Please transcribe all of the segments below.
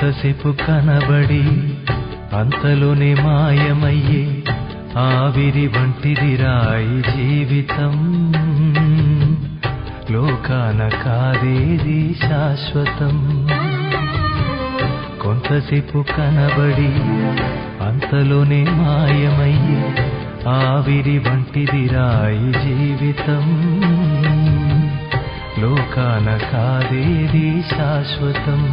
కొంతసేపు కనబడి అంతలోనే మాయమయ్యే ఆవిరి వంటిది రాయి జీవితం. లోకాన కాదేది శాశ్వతం. కొంతసేపు కనబడి అంతలోనే మాయమయ్యే ఆవిరి వంటిది రాయి జీవితం. లోకాన కాదేది శాశ్వతం.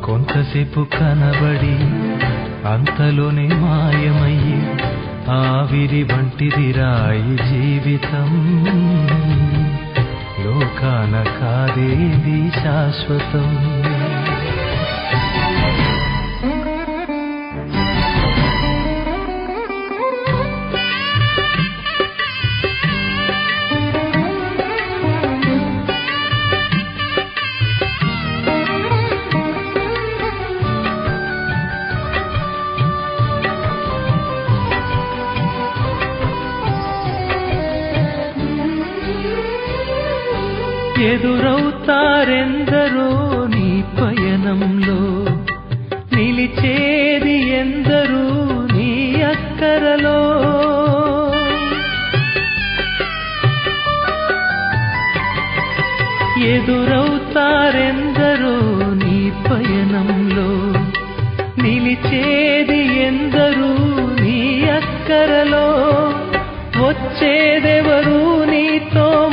కొంతసేపు కనబడి అంతలోనే మాయమయ్యి ఆవిరి వంటిది రాయి జీవితం. లోకాన కాదేది శాశ్వతం. ఎదురవుతారెందరో నీ పయనంలో, నిలిచేది ఎందరూ నీ అక్కరలో. ఎదురవుతారెందరో నీ పయనంలో, నిలిచేది ఎందరూ నీ అక్కరలో. వచ్చేదెవరు నీతో